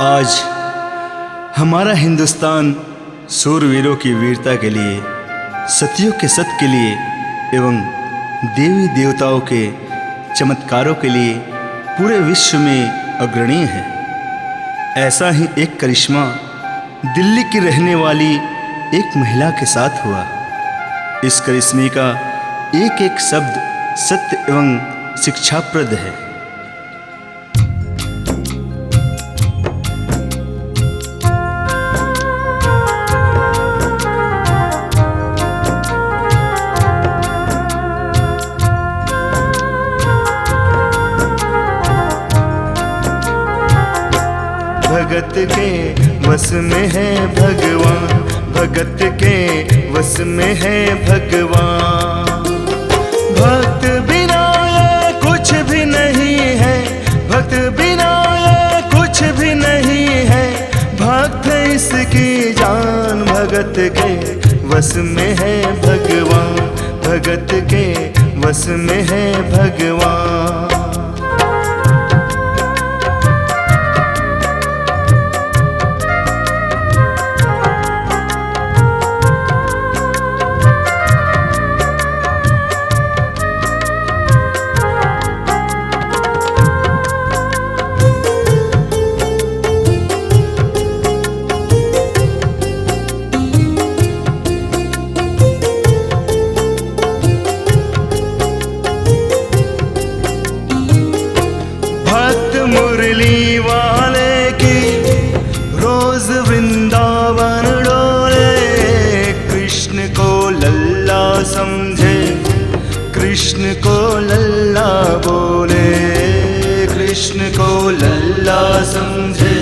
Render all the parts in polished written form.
आज हमारा हिंदुस्तान सूरवीरों की वीरता के लिए, सतियों के सत्य के लिए एवं देवी देवताओं के चमत्कारों के लिए पूरे विश्व में अग्रणीय है। ऐसा ही एक करिश्मा दिल्ली की रहने वाली एक महिला के साथ हुआ। इस करिश्मे का एक एक शब्द सत्य एवं शिक्षाप्रद है। भगत के वश में है भगवान, भगत के वश में है भगवान। भक्त बिना ये कुछ भी नहीं है, भक्त बिना ये कुछ भी नहीं है। भक्त इसकी जान, भगत के वश में है भगवान, भगत के वश में है भगवान। मुरली वाले की रोज वृंदावन डोले, कृष्ण को लल्ला समझे, कृष्ण को लल्ला बोले, कृष्ण को लल्ला समझे,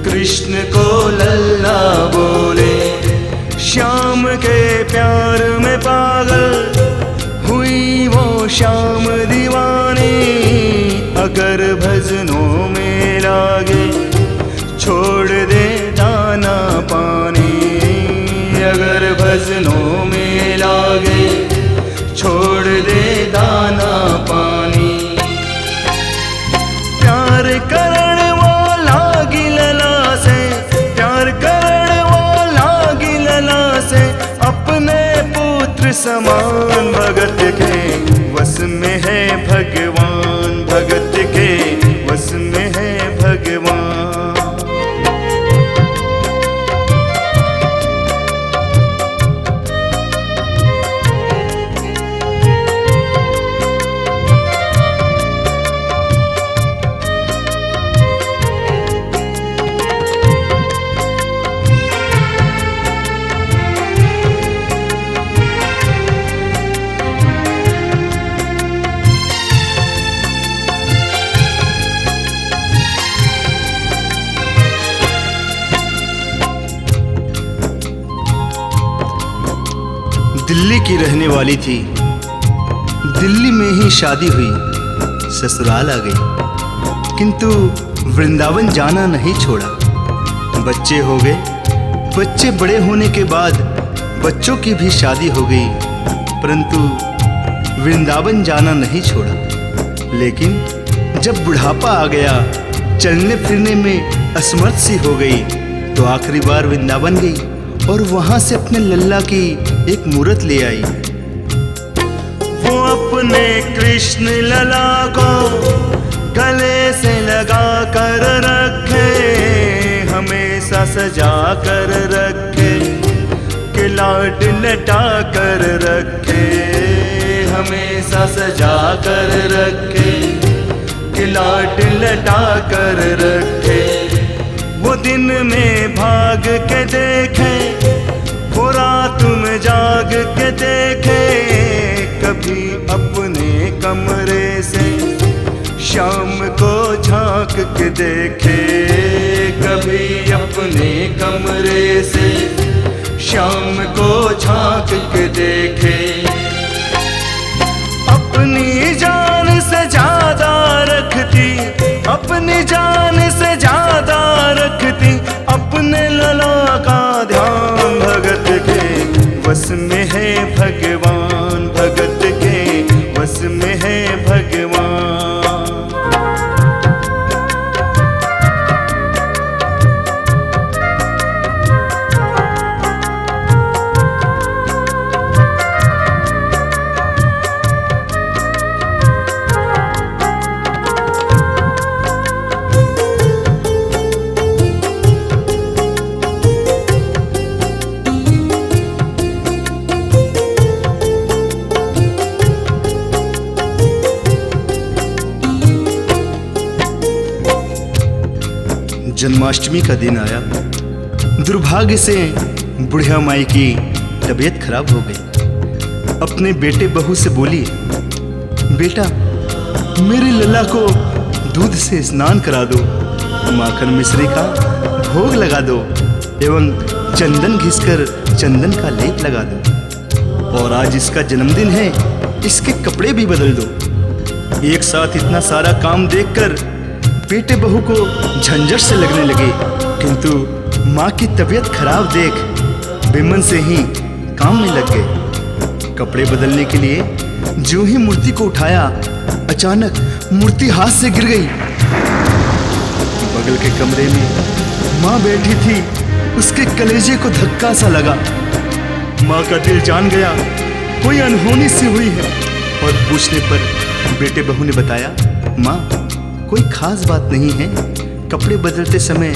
कृष्ण को लल्ला बोले। श्याम के प्यार में पागल हुई वो श्याम दीवानी, अगर भजनों में लागे छोड़ दे दाना पानी, अगर भजनों में लागे छोड़ दे दाना पानी। प्यार करण वाला गिलला से, प्यार करण वाला गिलला से, अपने पुत्र समान। भगत के वश में है भगवान, भगत के वश में है भगवान। दिल्ली की रहने वाली थी, दिल्ली में ही शादी हुई, ससुराल आ गई, किंतु वृंदावन जाना नहीं छोड़ा। बच्चे हो गए, बच्चे बड़े होने के बाद बच्चों की भी शादी हो गई, परंतु वृंदावन जाना नहीं छोड़ा। लेकिन जब बुढ़ापा आ गया, चलने फिरने में असमर्थ सी हो गई, तो आखिरी बार वृंदावन गई और वहां से अपने लल्ला की एक मूरत ले आई। वो अपने कृष्ण लला को गले से लगा कर रखे, हमेशा सजा कर रखे, कि लाड लटा कर रखे, हमेशा सजा कर रखे, कि लाड लटा कर रखे। वो दिन में भाग के देखे, वो रात में जाग के देखे, कभी अपने कमरे से शाम को झांक के देखे, कभी अपने कमरे से शाम को झांक के देखे। अपनी जान से ज्यादा रखती, अपनी जान से ज्यादा रखती, अपने लला का ध्यान। भगत के वश में है भगवान, भगत के वश में है भगवान। जन्माष्टमी का दिन आया। दुर्भाग्य से बुढ़िया माई की तबीयत खराब हो गई। अपने बेटे बहू से बोली, बेटा मेरे लल्ला को दूध से स्नान करा दो, माखन मिश्री का भोग लगा दो एवं चंदन घिसकर चंदन का लेप लगा दो, और आज इसका जन्मदिन है, इसके कपड़े भी बदल दो। एक साथ इतना सारा काम देखकर बेटे बहू को झंझट से लगने लगे, किंतु माँ की तबीयत खराब देख बेमन से ही काम में लग गए। कपड़े बदलने के लिए जो ही मूर्ति को उठाया, अचानक मूर्ति हाथ से गिर गई। बगल के कमरे में माँ बैठी थी, उसके कलेजे को धक्का सा लगा। माँ का दिल जान गया कोई अनहोनी सी हुई है, और पूछने पर बेटे बहू ने बताया, माँ कोई खास बात नहीं है, कपड़े बदलते समय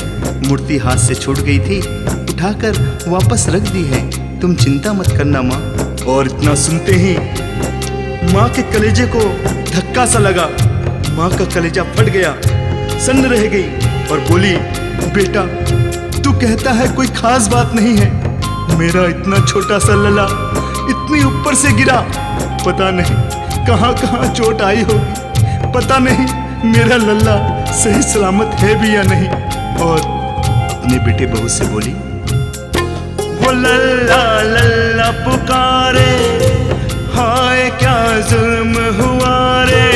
मूर्ति हाथ से छूट गई थी, उठाकर वापस रख दी है, तुम चिंता मत करना माँ। और इतना सुनते ही माँ के कलेजे को धक्का सा लगा। माँ का कलेजा फट गया, सन्न रह गई और बोली, बेटा तू कहता है कोई खास बात नहीं है, मेरा इतना छोटा सा लला इतनी ऊपर से गिरा, पता नहीं कहाँ कहाँ चोट आई होगी, पता नहीं मेरा लल्ला सही सलामत है भी या नहीं। और अपने बेटे बहू से बोली, वो लल्ला लल्ला पुकारे, हाय क्या जुल्म हुआ रे,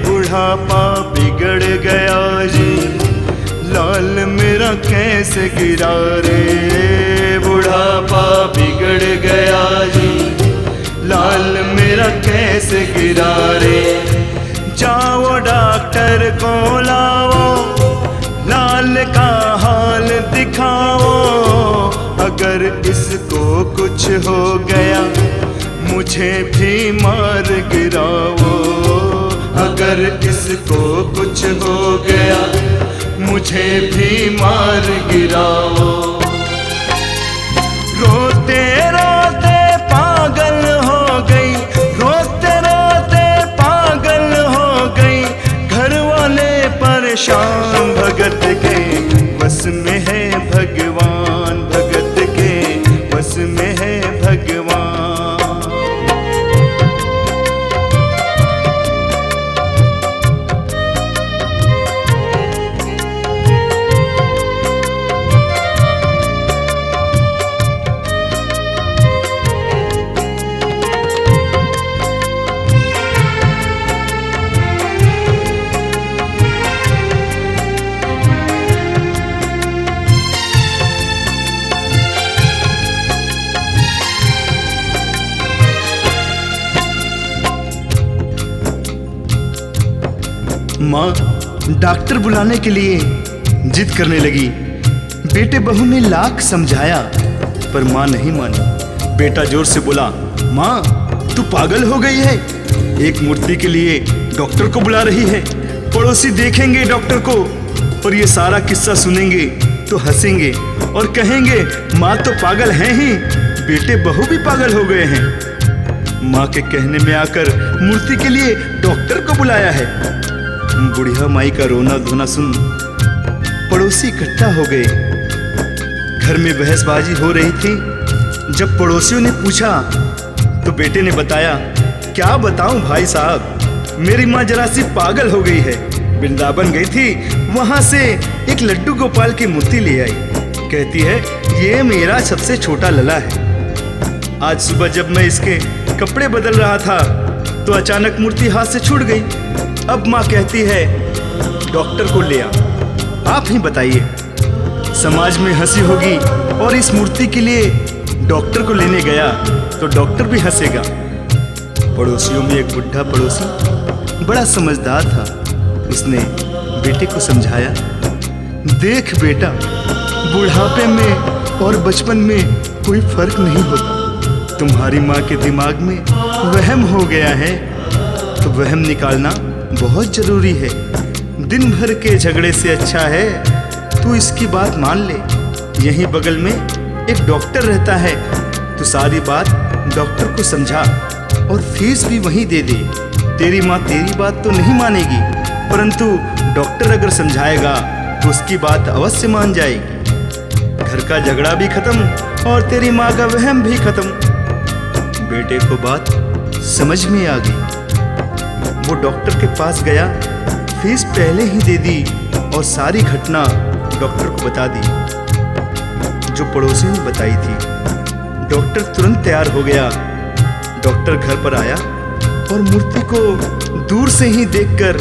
बुढ़ापा बिगड़ गया जी, लाल मेरा कैसे गिरा रे, बुढ़ापा बिगड़ गया जी, लाल मेरा कैसे गिरा रे। जाओ डॉक्टर को लाओ, लाल का हाल दिखाओ, अगर इसको कुछ हो गया मुझे भी मार गिराओ, अगर इसको कुछ हो गया मुझे भी मार गिराओ। रोते रोते पागल हो गई, रोते रोते पागल हो गई, घर वाले परेशान, भगत के बस में है भगवान, भगत के बस में है भगवान। माँ डॉक्टर बुलाने के लिए जिद करने लगी। बेटे बहू ने लाख समझाया पर माँ नहीं मानी। बेटा जोर से बोला, माँ तू पागल हो गई है, एक मूर्ति के लिए डॉक्टर को बुला रही है, पड़ोसी देखेंगे डॉक्टर को और ये सारा किस्सा सुनेंगे तो हंसेंगे और कहेंगे माँ तो पागल है ही, बेटे बहू भी पागल हो गए हैं। माँ के कहने में आकर मूर्ति के लिए डॉक्टर को बुलाया है। बुढ़िया माई का रोना धोना सुन पड़ोसी इकट्ठा हो गए। घर में बहसबाजी हो रही थी। जब पड़ोसियों ने पूछा तो बेटे ने बताया, क्या बताऊं भाई साहब, मेरी माँ जरा सी पागल हो गई है, वृंदावन गई थी, वहां से एक लड्डू गोपाल की मूर्ति ले आई, कहती है ये मेरा सबसे छोटा लला है। आज सुबह जब मैं इसके कपड़े बदल रहा था तो अचानक मूर्ति हाथ से छूट गई। अब माँ कहती है डॉक्टर को ले आ, आप ही बताइए, समाज में हंसी होगी और इस मूर्ति के लिए डॉक्टर को लेने गया तो डॉक्टर भी हंसेगा। पड़ोसियों में एक बुढ़ा पड़ोसी बड़ा समझदार था। उसने बेटे को समझाया, देख बेटा, बुढ़ापे में और बचपन में कोई फर्क नहीं होता। तुम्हारी माँ के दिमाग में वहम हो गया है तो वहम निकालना बहुत जरूरी है। दिन भर के झगड़े से अच्छा है तू इसकी बात मान ले। यहीं बगल में एक डॉक्टर रहता है, तो सारी बात डॉक्टर को समझा और फीस भी वहीं दे दे। तेरी माँ तेरी बात तो नहीं मानेगी, परंतु डॉक्टर अगर समझाएगा तो उसकी बात अवश्य मान जाएगी। घर का झगड़ा भी खत्म और तेरी माँ का वहम भी खत्म। बेटे को बात समझ में आ गई। वो डॉक्टर के पास गया, फीस पहले ही दे दी और सारी घटना डॉक्टर को बता दी जो पड़ोसी ने बताई थी। डॉक्टर तुरंत तैयार हो गया। डॉक्टर घर पर आया और मूर्ति को दूर से ही देखकर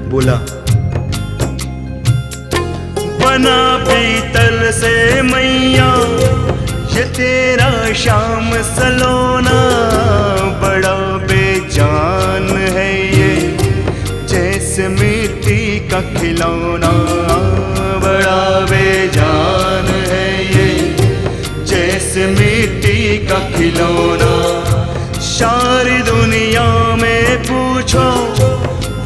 बोला, बना पीतल से मैया ये तेरा श्याम सलोना, बड़ा बेजान है ये जैसे मिट्टी का खिलौना, बड़ा बेजान है ये जैसे मिट्टी का खिलौना। सारी दुनिया में पूछो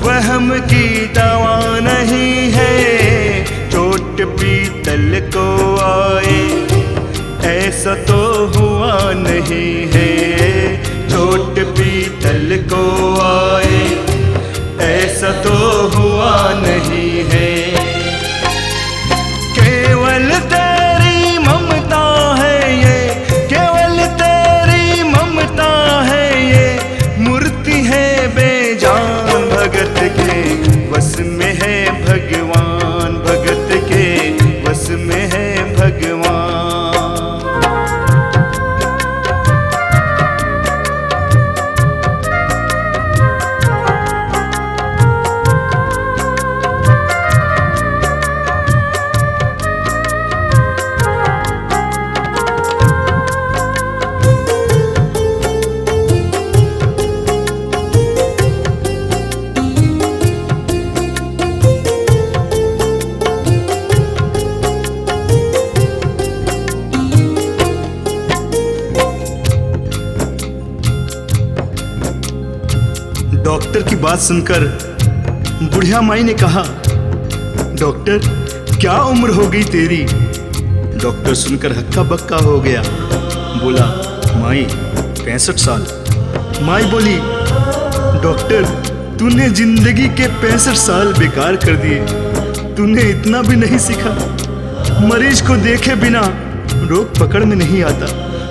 वहम की दवा नहीं है, चोट पीतल को आए ऐसा तो हुआ नहीं है, चोट पीतल को आए ऐसा तो हुआ नहीं है। केवल तेरी ममता है ये, केवल तेरी ममता है ये, मूर्ति है बेजान भगत के वश में है भगवान, भगत के वश में है भगवान। डॉक्टर की बात सुनकर बुढ़िया माई ने कहा, डॉक्टर क्या उम्र हो गई तेरी? डॉक्टर सुनकर हक्का बक्का हो गया, बोला, माई 65 साल। माई बोली, डॉक्टर तूने जिंदगी के 65 साल बेकार कर दिए, तूने इतना भी नहीं सीखा, मरीज को देखे बिना रोग पकड़ में नहीं आता,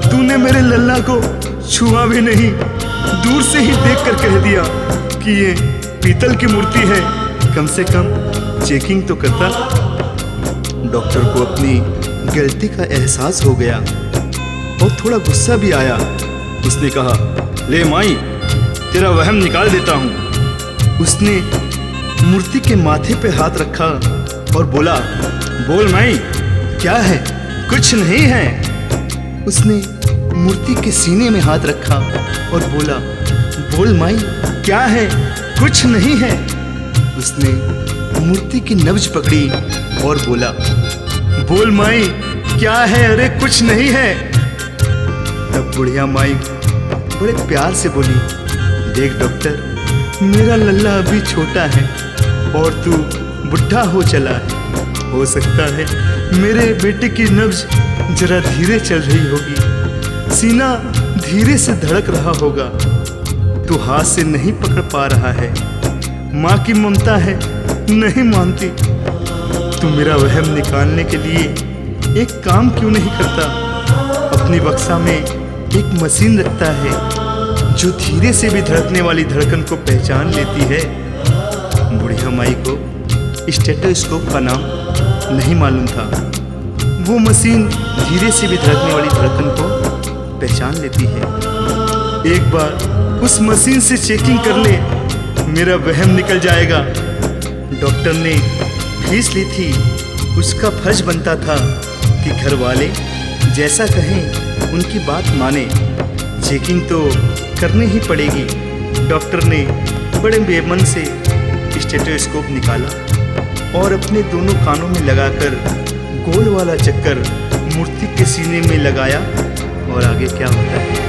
तूने मेरे लल्ला को छुआ भी नहीं, दूर से ही देखकर कह दिया कि ये पीतल की मूर्ति है, कम से कम चेकिंग तो करता। डॉक्टर को अपनी गलती का एहसास हो गया और थोड़ा गुस्सा भी आया। उसने कहा, ले माई तेरा वहम निकाल देता हूँ। उसने मूर्ति के माथे पे हाथ रखा और बोला, बोल माई क्या है? कुछ नहीं है। उसने मूर्ति के सीने में हाथ रखा और बोला, बोल माई क्या है? कुछ नहीं है। उसने मूर्ति की नब्ज पकड़ी और बोला, बोल माई क्या है? अरे कुछ नहीं है। तब बुढ़िया माई बड़े प्यार से बोली, देख डॉक्टर मेरा लल्ला अभी छोटा है और तू बुढ़ा हो चला है, हो सकता है मेरे बेटे की नब्ज जरा धीरे चल रही होगी, सीना धीरे से धड़क रहा होगा, तू हाथ से नहीं पकड़ पा रहा है, माँ की ममता है नहीं मानती। तू मेरा वहम निकालने के लिए एक काम क्यों नहीं करता? अपनी बक्सा में एक मशीन रखता है जो धीरे से भी धड़कने वाली धड़कन को पहचान लेती है। बुढ़िया माई को स्टेथोस्कोप का नाम नहीं मालूम था। वो मशीन धीरे से भी धड़कने वाली धड़कन को पहचान लेती है। एक बार उस मशीन से चेकिंग कर ले, मेरा वहम निकल जाएगा। डॉक्टर ने फीस ली थी, उसका फर्ज बनता था कि घर वाले जैसा कहें उनकी बात माने। चेकिंग तो करनी ही पड़ेगी। डॉक्टर ने बड़े बेमन से स्टेथोस्कोप निकाला और अपने दोनों कानों में लगाकर गोल वाला चक्कर मूर्ति के सीने में लगाया। और आगे क्या होता है?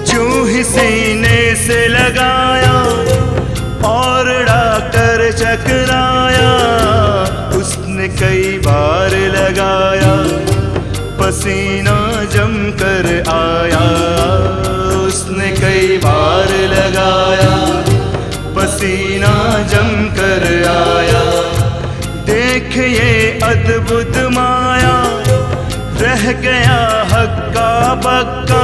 जो ही सीने से लगाया और डॉक्टर चकराया, उसने कई बार लगाया, पसीना जम कर आया। कई बार लगाया, पसीना जम कर आया। देख ये अद्भुत माया, रह गया हक्का बक्का।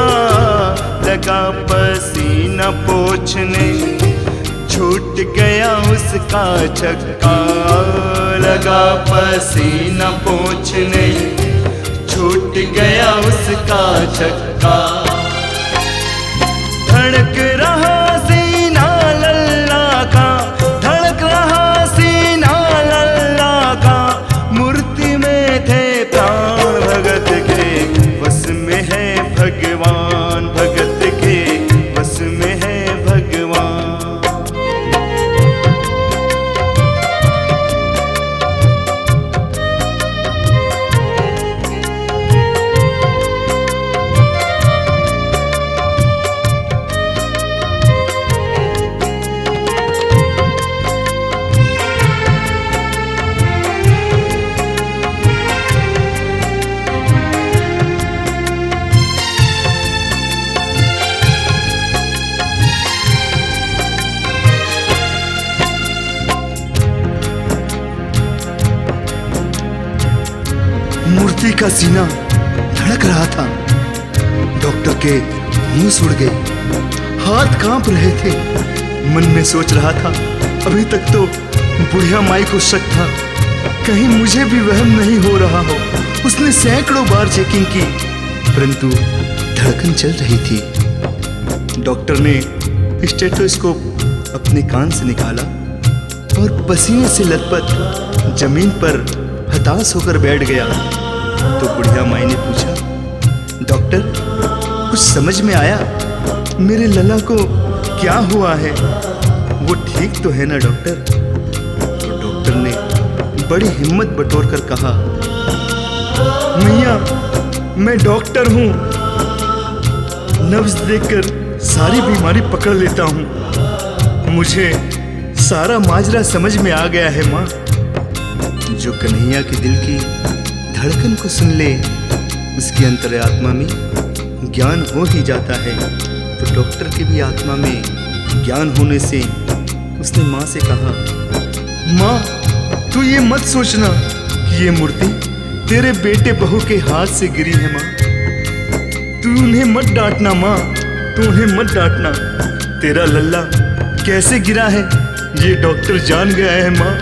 लगा पसीना पोंछने, छूट गया उसका छक्का। लगा पसीना पोंछने, छूट गया उसका छक्का। धड़क रहा सीना लल्ला का, धड़क रहा सीना लल्ला का। मूर्ति में थे प्राण भगत के, बस में है भगवान। भगत के बस में है भगवान। मूर्ति का सीना धड़क रहा था। डॉक्टर के होश उड़ गए, हाथ कांप रहे थे। मन में सोच रहा था, अभी तक तो बुढ़िया माई को शक था, कहीं मुझे भी वहम नहीं हो रहा हो। उसने सैकड़ों बार चेकिंग की, परंतु धड़कन चल रही थी। डॉक्टर ने स्टेथोस्कोप अपने कान से निकाला और पसीने से लथपथ जमीन पर हताश होकर बैठ गया। तो बुढ़िया माई ने पूछा, डॉक्टर कुछ समझ में आया? मेरे लला को क्या हुआ है? वो ठीक तो है ना डॉक्टर? तो डॉक्टर ने बड़ी हिम्मत बटोर कर कहा, मैया मैं डॉक्टर हूँ, नब्ज देखकर सारी बीमारी पकड़ लेता हूँ। मुझे सारा माजरा समझ में आ गया है माँ। जो कन्हैया के दिल की धड़कन को सुन ले, उसकी अंतरात्मा में ज्ञान हो ही जाता है। तो डॉक्टर की भी आत्मा में ज्ञान होने से उसने माँ से कहा, माँ तू ये मत सोचना कि ये मूर्ति तेरे बेटे बहू के हाथ से गिरी है। माँ तू उन्हें मत डांटना, माँ तू उन्हें मत डांटना। तेरा लल्ला कैसे गिरा है ये डॉक्टर जान गया है। माँ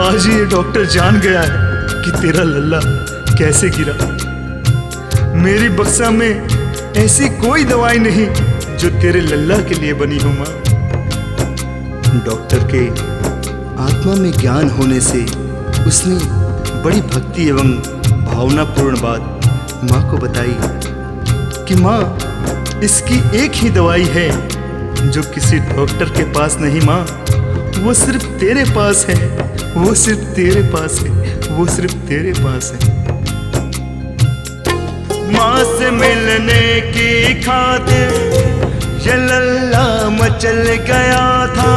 आज ये डॉक्टर जान गया है कि तेरा लल्ला कैसे गिरा। मेरी बक्सा में ऐसी कोई दवाई नहीं जो तेरे लल्ला के लिए बनी हो। माँ डॉक्टर के आत्मा में ज्ञान होने से उसने बड़ी भक्ति एवं भावनापूर्ण बात माँ को बताई कि माँ इसकी एक ही दवाई है जो किसी डॉक्टर के पास नहीं। माँ वो सिर्फ तेरे पास है, वो सिर्फ तेरे पास है, वो सिर्फ तेरे पास है। माँ से मिलने की खातिर ये लल्ला मचल गया था।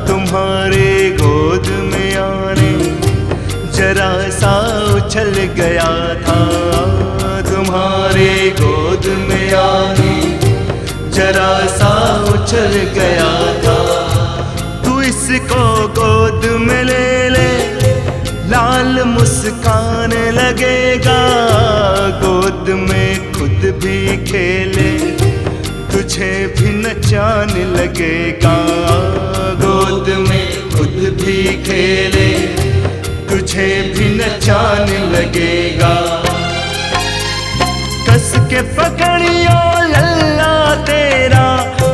तुम्हारे गोद में आने जरा सा उछल गया था। तुम्हारे गोद में आने जरा सा उछल गया था। तू इसको गोद में ले ले, लाल मुस्कान लगेगा। गोद में खुद भी खेले, तुझे भी नचाने लगेगा। गोद में खुद भी खेले, तुझे भी नचाने लगेगा। कस के पकड़ियो लल्ला तेरा,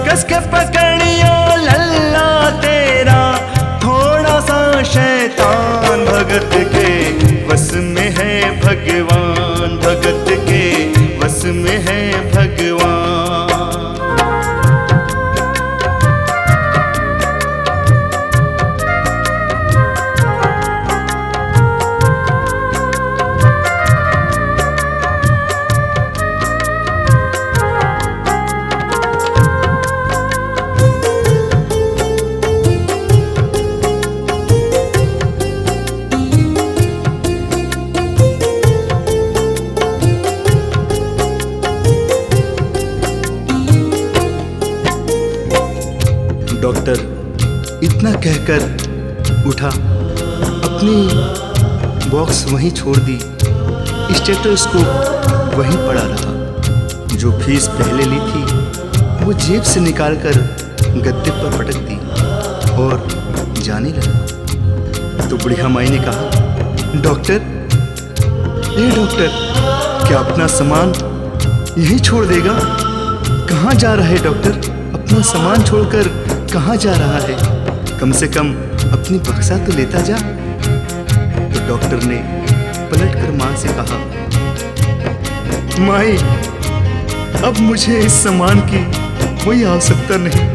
कस के पकड़ियो लल्ला तेरा। थोड़ा सा शैतान भगत के बस में है भगवान। भगत के बस में है भगवान। डॉक्टर इतना कहकर उठा, अपनी बॉक्स वहीं छोड़ दी, स्टेथोस्कोप वहीं पड़ा रहा। जो फीस पहले ली थी वो जेब से निकालकर गद्दे पर पटक दी और जाने लगा। तो बुढ़िया माई ने कहा, डॉक्टर, ए डॉक्टर, क्या अपना सामान यहीं छोड़ देगा? कहाँ जा रहा है डॉक्टर? अपना सामान छोड़कर कहाँ जा रहा है? कम से कम अपनी बक्सा तो लेता जा। तो डॉक्टर ने पलटकर माँ से कहा, माई, अब मुझे इस सामान की कोई आवश्यकता नहीं,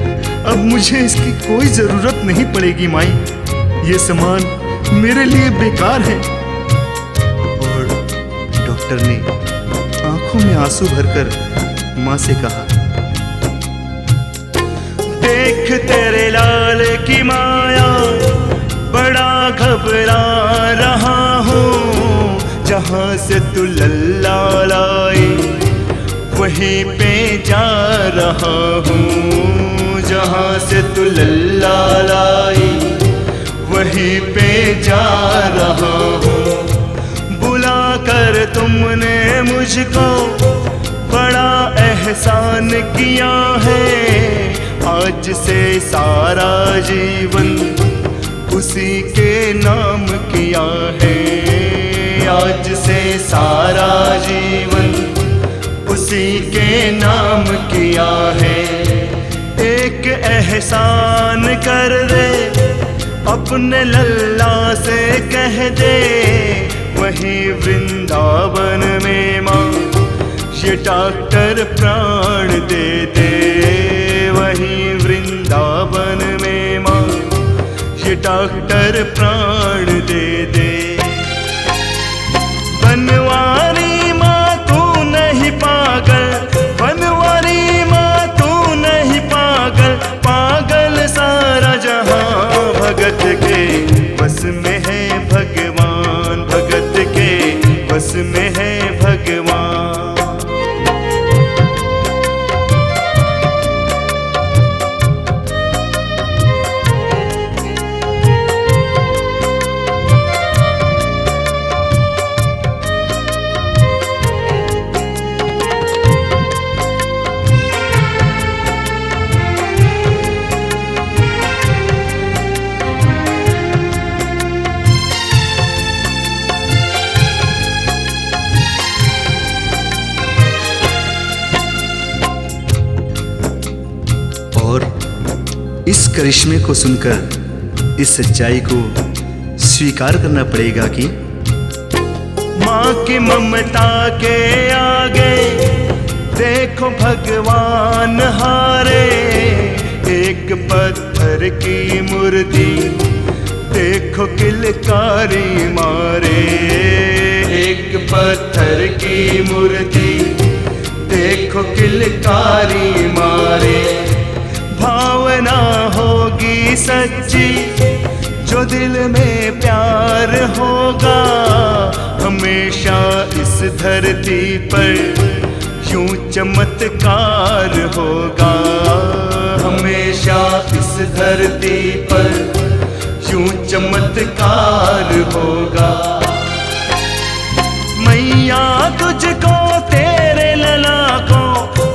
अब मुझे इसकी कोई जरूरत नहीं पड़ेगी माई, ये सामान मेरे लिए बेकार है। और डॉक्टर ने आंखों में आंसू भरकर माँ से कहा, देख तेरे लाल की माया, बड़ा घबरा रहा हूँ, जहाँ से तू लल्ला लाई वहीं पे जा रहा हूँ, जहाँ से तू लल्ला लाई वहीं पे जा रहा हूँ। बुला कर तुमने मुझको बड़ा एहसान किया है, आज से सारा जीवन उसी के नाम किया है, आज से सारा जीवन उसी के नाम किया है। एक एहसान कर दे, अपने लल्ला से कह दे, वहीं वृंदावन में माँ ये डॉक्टर प्राण दे दे, वहीं वृंदावन में माँ ये डॉक्टर प्राण दे दे। बनवारी माँ तू नहीं पागल, बनवारी माँ तू नहीं पागल, पागल सारा जहां, भगत के बस में है भगवान, भगत के बस में है भगवान। इस करिश्मे को सुनकर इस सच्चाई को स्वीकार करना पड़ेगा कि माँ की ममता के आगे देखो भगवान हारे, एक पत्थर की मूर्ति देखो किलकारी मारे, एक पत्थर की मूर्ति देखो किलकारी मारे। भावना होगी सच्ची जो दिल में प्यार होगा, हमेशा इस धरती पर यूं चमत्कार होगा, हमेशा इस धरती पर यूं चमत्कार होगा। मैया तुझको तेरे लला को,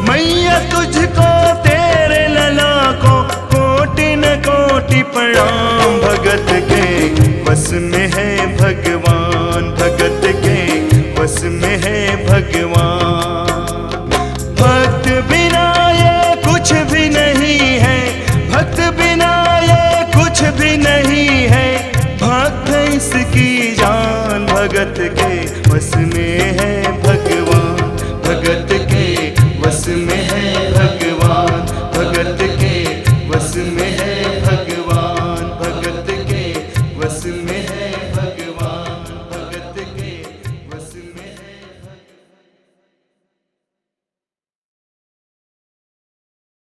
मैया तुझको तेरे लला को कोटि न कोटि प्रणाम। भगत के बस में है भगवान, भगत के बस में है भगवान। भक्त बिना ये कुछ भी नहीं है, भक्त बिना ये कुछ भी नहीं है, भक्त इसकी जान। भगत के